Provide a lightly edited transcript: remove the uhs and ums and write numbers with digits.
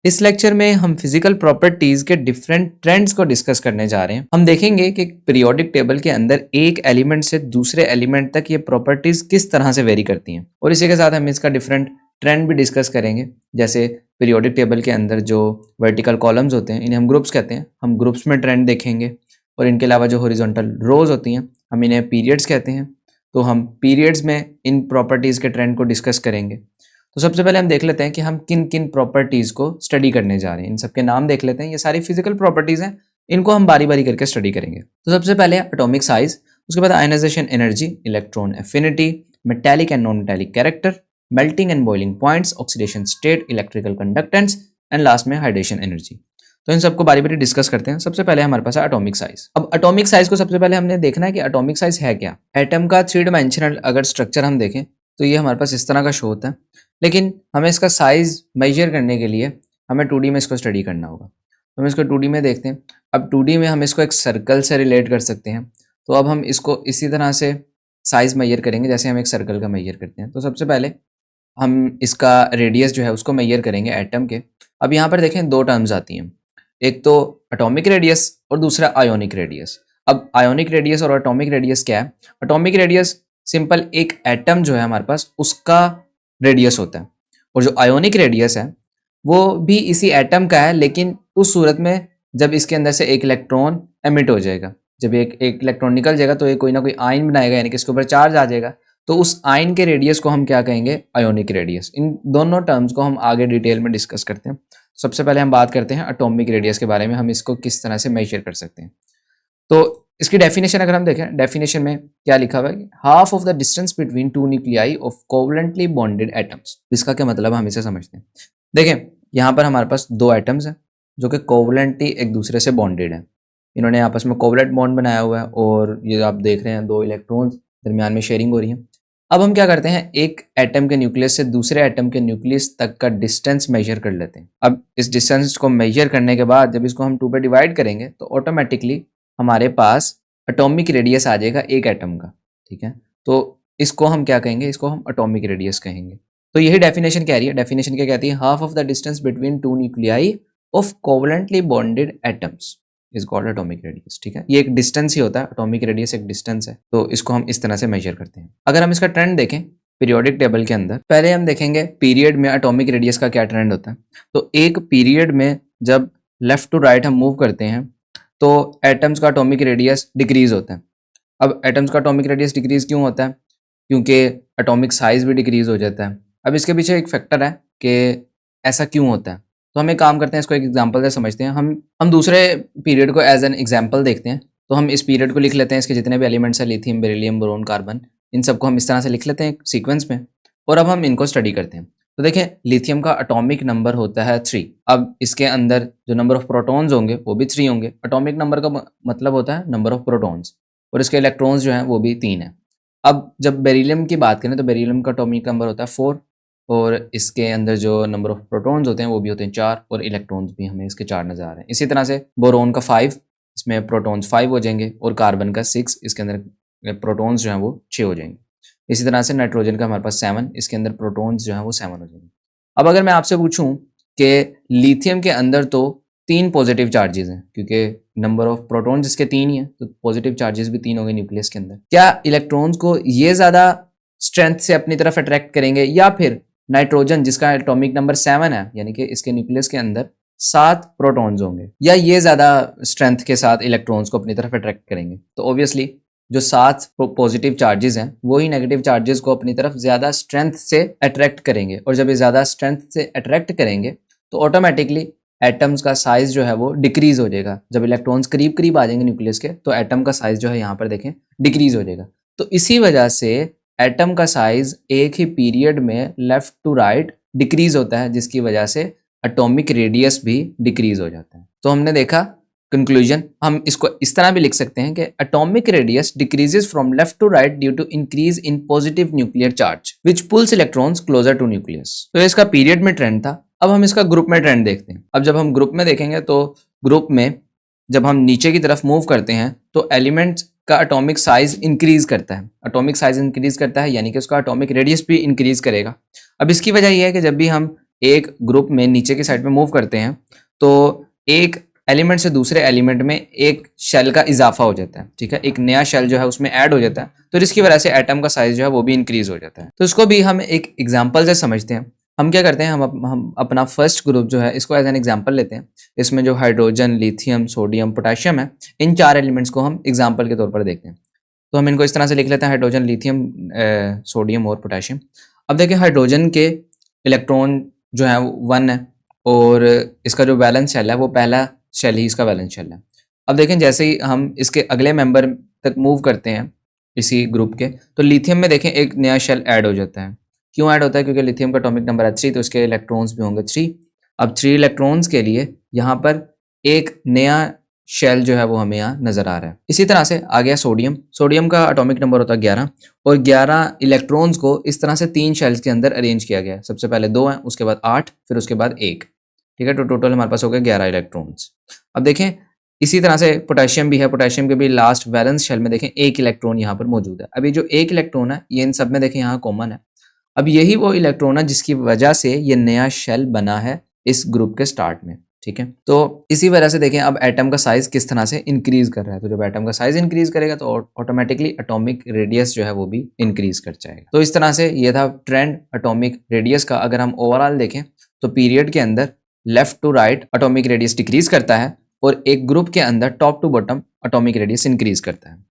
इस लेक्चर में हम फिजिकल प्रॉपर्टीज के डिफरेंट ट्रेंड्स को डिस्कस करने जा रहे हैं। हम देखेंगे कि पीरियोडिक टेबल के अंदर एक एलिमेंट से दूसरे एलिमेंट तक ये प्रॉपर्टीज किस तरह से वेरी करती हैं, और इसी के साथ हम इसका डिफरेंट ट्रेंड भी डिस्कस करेंगे। जैसे पीरियोडिक टेबल के अंदर जो वर्टिकल कॉलम्स होते हैं इन्हें हम ग्रुप्स कहते हैं, हम ग्रुप्स में ट्रेंड देखेंगे। और इनके अलावा जो हॉरिजॉन्टल रोज होती हैं हम इन्हें पीरियड्स कहते हैं, तो हम पीरियड्स में इन प्रॉपर्टीज के ट्रेंड को डिस्कस करेंगे। तो सबसे पहले हम देख लेते हैं कि हम किन किन प्रॉपर्टीज को स्टडी करने जा रहे हैं। इन सबके नाम देख लेते हैं। ये सारी फिजिकल प्रॉपर्टीज हैं, इनको हम बारी बारी करके स्टडी करेंगे। तो सबसे पहले एटॉमिक साइज, उसके बाद ionisation energy, electron affinity, metallic and non metallic character, melting and boiling points, oxidation state, electrical conductance and last में हाइड्रेशन एनर्जी। तो इन सबको बारी बारी डिस्कस करते हैं। सबसे पहले हमारे पास है एटॉमिक साइज। अब एटॉमिक साइज को सबसे पहले हमने देखना है कि एटॉमिक साइज है क्या। एटम का 3 डायमेंशनल अगर स्ट्रक्चर हम देखें तो ये हमारे पास इस तरह का शो होता है, लेकिन हमें इसका साइज मेजर करने के लिए हमें 2D में इसको स्टडी करना होगा। तो हम इसको 2D में देखते हैं। अब 2D में हम इसको एक सर्कल से रिलेट कर सकते हैं। तो अब हम इसको इसी तरह से साइज मेजर करेंगे जैसे हम एक सर्कल का मेजर करते हैं। तो सबसे पहले हम इसका रेडियस जो है उसको मेजर करेंगे एटम के। अब यहाँ पर देखें 2 टर्म्स आती हैं, एक तो एटॉमिक रेडियस और दूसरा आयोनिक रेडियस। अब आयोनिक रेडियस और एटॉमिक रेडियस क्या है? एटॉमिक रेडियस सिंपल एक एटम जो है हमारे पास उसका रेडियस होता है, और जो आयोनिक रेडियस है वो भी इसी एटम का है, लेकिन उस सूरत में जब इसके अंदर से एक इलेक्ट्रॉन एमिट हो जाएगा। जब एक इलेक्ट्रॉन निकल जाएगा तो ये कोई ना कोई आयन बनाएगा, यानी कि इसके ऊपर चार्ज आ जाएगा। तो उस आयन के रेडियस को हम क्या कहेंगे? Ionic radius. इन दोनों टर्म्स को हम आगे डिटेल में डिस्कस करते हैं। सबसे पहले हम बात करते हैं एटॉमिक रेडियस के बारे में, हम इसको किस तरह से मेजर कर सकते हैं। तो इसकी डेफिनेशन अगर हम देखें, डेफिनेशन में क्या लिखा हुआ है? Half of the distance between 2 nuclei of covalently bonded atoms. इसका क्या मतलब है, हम इसे समझते हैं। देखें यहाँ पर हमारे पास 2 एटम्स हैं जो कि कोवलेंटली एक दूसरे से बॉन्डेड हैं। इन्होंने आपस में कोवलेंट बॉन्ड बनाया हुआ है, और ये आप देख रहे हैं 2 इलेक्ट्रॉन्स दरमियान में शेयरिंग हो रही है। अब हम क्या करते हैं, एक एटम के न्यूक्लियस से दूसरे एटम के न्यूक्लियस तक का डिस्टेंस मेजर कर लेते हैं। अब इस डिस्टेंस को मेजर करने के बाद जब इसको हम 2 पे डिवाइड करेंगे तो ऑटोमेटिकली हमारे पास एटॉमिक रेडियस आ जाएगा एक एटम का। ठीक है, तो इसको हम क्या कहेंगे? इसको हम एटॉमिक रेडियस कहेंगे। तो यही डेफिनेशन कह रही है। डेफिनेशन क्या कहती है? Half of the distance between 2 nuclei of covalently bonded atoms is called atomic radius. ठीक है, ये एक डिस्टेंस ही होता है, एटॉमिक रेडियस एक डिस्टेंस है। तो इसको हम इस तरह से मेजर करते हैं। अगर हम इसका ट्रेंड देखें पीरियोडिक टेबल के अंदर, पहले हम देखेंगे पीरियड में एटॉमिक रेडियस का क्या ट्रेंड होता है। तो एक पीरियड में जब लेफ्ट टू राइट हम मूव करते हैं तो एटम्स का एटॉमिक रेडियस डिक्रीज होता है। अब एटम्स का एटॉमिक रेडियस डिक्रीज क्यों होता है? क्योंकि एटॉमिक साइज भी डिक्रीज हो जाता है। अब इसके पीछे एक फैक्टर है कि ऐसा क्यों होता है। तो हम एक काम करते हैं, इसको एक एग्जांपल से समझते हैं। हम दूसरे पीरियड को एज एन एग्जांपल देखते हैं। तो हम इस पीरियड को लिख लेते हैं, इसके जितने भी एलिमेंट्स हैं, लिथियम, बेरिलियम, बोरोन, कार्बन, इन सबको हम इस तरह से लिख लेते हैं सीक्वेंस में, और अब हम इनको स्टडी करते हैं। तो देखें लिथियम का एटॉमिक नंबर होता है 3। अब इसके अंदर जो नंबर ऑफ प्रोटॉन्स होंगे वो भी 3 होंगे। एटॉमिक नंबर का मतलब होता है नंबर ऑफ प्रोटॉन्स, और इसके इलेक्ट्रॉन्स जो हैं वो भी 3 हैं। अब जब बेरिलियम की बात करें तो बेरिलियम का एटॉमिक नंबर होता है 4, और इसके अंदर जो नंबर ऑफ प्रोटॉन्स होते हैं वो भी होते हैं 4, और इलेक्ट्रॉन्स भी हमें इसके 4 नजर आ रहे हैं। इसी तरह से बोरोन का 5, इसमें प्रोटॉन्स 5 हो जाएंगे, और कार्बन का 6, इसके अंदर प्रोटॉन्स जो हैं वो 6 हो जाएंगे। इसी तरह से नाइट्रोजन का हमारे पास 7, इसके अंदर प्रोटॉन्स जो हैं वो 7 हो जाएंगे। अब अगर मैं आपसे पूछूं कि लिथियम के अंदर तो 3 पॉजिटिव चार्जेस हैं, क्योंकि नंबर ऑफ प्रोटॉन्स इसके 3 ही हैं, तो पॉजिटिव चार्जेस भी 3 होंगे न्यूक्लियस के अंदर। क्या इलेक्ट्रॉन्स को ये ज़्यादा स्ट्रेंथ से अपनी तरफ अट्रैक्ट करेंगे, या फिर नाइट्रोजन जिसका एटॉमिक नंबर 7 है, यानी कि इसके न्यूक्लियस के अंदर 7 प्रोटॉन्स होंगे, या ये ज़्यादा स्ट्रेंथ के साथ इलेक्ट्रॉन्स को अपनी तरफ अट्रैक्ट करेंगे? तो ऑब्वियसली जो 7 पॉजिटिव चार्जेस हैं वो ही नेगेटिव चार्जेस को अपनी तरफ ज़्यादा स्ट्रेंथ से अट्रैक्ट करेंगे, और जब ये ज़्यादा स्ट्रेंथ से अट्रैक्ट करेंगे तो ऑटोमेटिकली एटम्स का साइज जो है वो डिक्रीज हो जाएगा। जब इलेक्ट्रॉन्स करीब करीब आ जाएंगे न्यूक्लियस के तो एटम का साइज जो है यहाँ पर देखें डिक्रीज हो जाएगा। तो इसी वजह से एटम का साइज एक ही पीरियड में लेफ्ट टू राइट डिक्रीज होता है, जिसकी वजह से एटॉमिक रेडियस भी डिक्रीज हो जाता है। तो हमने देखा कंक्लूजन, हम इसको इस तरह भी लिख सकते हैं कि atomic radius decreases from left to right due to increase in positive nuclear charge which pulls electrons closer to nucleus. तो इसका पीरियड में ट्रेंड था। अब हम इसका ग्रुप में ट्रेंड देखते हैं। अब जब हम ग्रुप में देखेंगे तो ग्रुप में जब हम नीचे की तरफ मूव करते हैं तो एलिमेंट्स का एटॉमिक साइज इंक्रीज करता है। एटॉमिक साइज इंक्रीज करता है यानी कि उसका एटॉमिक रेडियस भी इंक्रीज करेगा। अब इसकी वजह यह है कि जब भी हम एक ग्रुप में नीचे की साइड में मूव करते हैं तो एक एलिमेंट से दूसरे एलिमेंट में एक शेल का इजाफा हो जाता है, ठीक है, एक नया शेल जो है उसमें ऐड हो जाता है, तो इसकी वजह से एटम का साइज जो है वो भी इंक्रीज हो जाता है। तो इसको भी हम एक एग्जांपल से समझते हैं। हम क्या करते हैं, हम अपना फर्स्ट ग्रुप जो है इसको एज एन एग्जांपल लेते हैं। इसमें जो हाइड्रोजन, लिथियम, सोडियम, पोटेशियम है, इन 4 एलिमेंट्स को हम एग्जांपल के तौर पर देखते हैं। तो हम इनको इस तरह से लिख लेते हैं, हाइड्रोजन, लिथियम, सोडियम और पोटेशियम। अब देखिए हाइड्रोजन के इलेक्ट्रॉन जो है वो 1 है और इसका जो वैलेंस शेल है वो पहला शेल ही इसका वैलेंस शेल है। अब देखें जैसे ही हम इसके अगले मेंबर तक मूव करते हैं इसी ग्रुप के, तो लिथियम में देखें एक नया शेल ऐड हो जाता है। क्यों ऐड होता है? क्योंकि लिथियम का एटॉमिक नंबर है 3, तो इसके इलेक्ट्रॉन्स भी होंगे 3। अब 3 इलेक्ट्रॉन्स के लिए यहाँ पर एक नया शेल जो है वो हमें यहाँ नजर आ रहा है। इसी तरह से आ गया सोडियम। सोडियम का एटॉमिक नंबर होता है 11 और 11 इलेक्ट्रॉन्स को इस तरह से 3 शेल्स के अंदर अरेंज किया गया है। सबसे पहले 2 हैं, उसके बाद 8, फिर उसके बाद 1, ठीक है। तो टोटल हमारे पास हो गया 11 इलेक्ट्रॉन्स। अब देखें इसी तरह से पोटेशियम भी है। पोटेशियम के भी लास्ट वैलेंस शेल में देखें 1 इलेक्ट्रॉन यहाँ पर मौजूद है। अब ये जो 1 इलेक्ट्रॉन है ये इन सब में देखें यहाँ कॉमन है। अब यही वो इलेक्ट्रॉन है जिसकी वजह से ये नया शेल बना है इस ग्रुप के स्टार्ट में, ठीक है। तो इसी वजह से देखें अब एटम का साइज किस तरह से इंक्रीज कर रहा है। तो जब एटम का साइज इंक्रीज करेगा तो ऑटोमेटिकली एटॉमिक रेडियस जो है वो भी इंक्रीज कर जाएगा। तो इस तरह से ये था ट्रेंड एटॉमिक रेडियस का। अगर हम ओवरऑल देखें तो पीरियड के अंदर left to right atomic radius decrease करता है और एक ग्रुप के अंदर top to bottom atomic radius increase करता है।